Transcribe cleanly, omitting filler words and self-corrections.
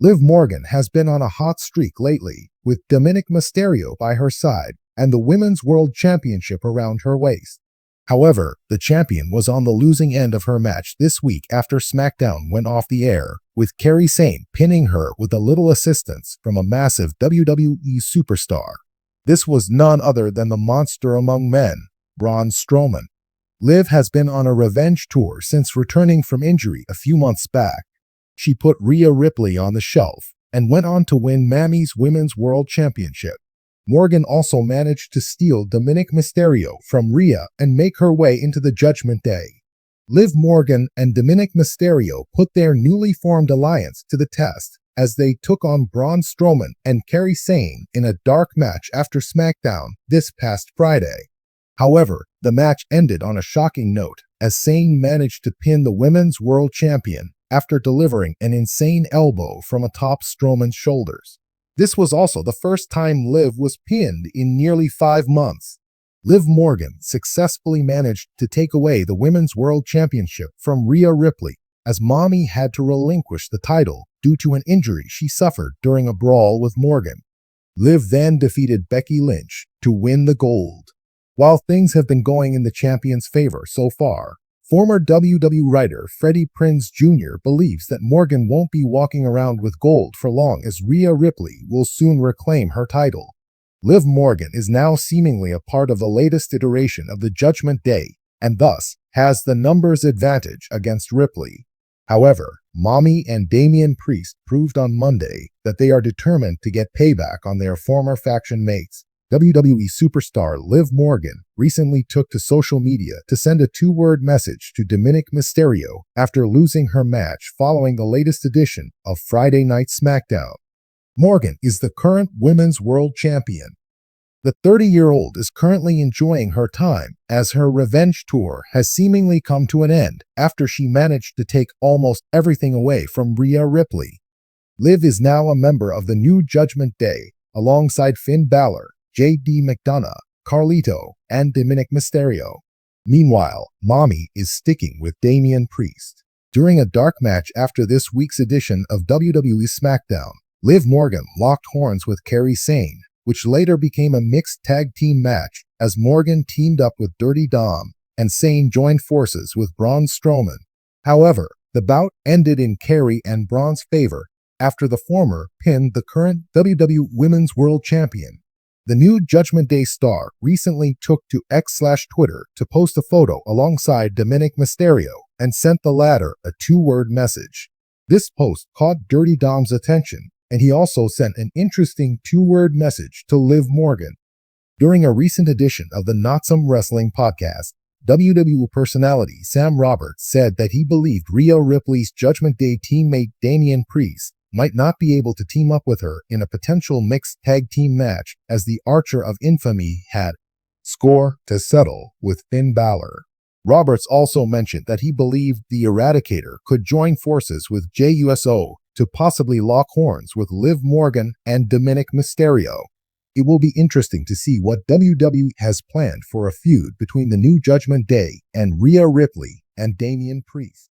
Liv Morgan has been on a hot streak lately, with Dominik Mysterio by her side and the Women's World Championship around her waist. However, the champion was on the losing end of her match this week after SmackDown went off the air, with Sane pinning her with a little assistance from a massive WWE superstar. This was none other than the monster among men, Braun Strowman. Liv has been on a revenge tour since returning from injury a few months back. She put Rhea Ripley on the shelf and went on to win Mammy's Women's World Championship. Morgan also managed to steal Dominik Mysterio from Rhea and make her way into the Judgment Day. Liv Morgan and Dominik Mysterio put their newly formed alliance to the test as they took on Braun Strowman and Sane in a dark match after SmackDown this past Friday. However, the match ended on a shocking note as Sane managed to pin the Women's World Champion after delivering an insane elbow from atop Strowman's shoulders. This was also the first time Liv was pinned in nearly 5 months. Liv Morgan successfully managed to take away the Women's World Championship from Rhea Ripley, as Mommy had to relinquish the title due to an injury she suffered during a brawl with Morgan. Liv then defeated Becky Lynch to win the gold. While things have been going in the champion's favor so far, former WWE writer Freddie Prinze Jr. believes that Morgan won't be walking around with gold for long, as Rhea Ripley will soon reclaim her title. Liv Morgan is now seemingly a part of the latest iteration of the Judgment Day and thus has the numbers advantage against Ripley. However, Mommy and Damian Priest proved on Monday that they are determined to get payback on their former faction mates. WWE superstar Liv Morgan recently took to social media to send a 2-word message to Dominik Mysterio after losing her match following the latest edition of Friday Night SmackDown. Morgan is the current Women's World Champion. The 30-year-old is currently enjoying her time as her revenge tour has seemingly come to an end after she managed to take almost everything away from Rhea Ripley. Liv is now a member of the new Judgment Day alongside Finn Balor, J.D. McDonough, Carlito, and Dominik Mysterio. Meanwhile, Mommy is sticking with Damian Priest. During a dark match after this week's edition of WWE SmackDown, Liv Morgan locked horns with Sane, which later became a mixed tag team match as Morgan teamed up with Dirty Dom and Sane joined forces with Braun Strowman. However, the bout ended in Kerry and Braun's favor after the former pinned the current WWE Women's World Champion. The new Judgment Day star recently took to X/Twitter to post a photo alongside Dominik Mysterio and sent the latter a 2-word message. This post caught Dirty Dom's attention, and he also sent an interesting 2-word message to Liv Morgan. During a recent edition of the Not Some Wrestling podcast, WWE personality Sam Roberts said that he believed Rhea Ripley's Judgment Day teammate Damian Priest might not be able to team up with her in a potential mixed tag team match, as the Archer of Infamy had score to settle with Finn Balor. Roberts also mentioned that he believed the Eradicator could join forces with JUSO to possibly lock horns with Liv Morgan and Dominik Mysterio. It will be interesting to see what WWE has planned for a feud between the new Judgment Day and Rhea Ripley and Damian Priest.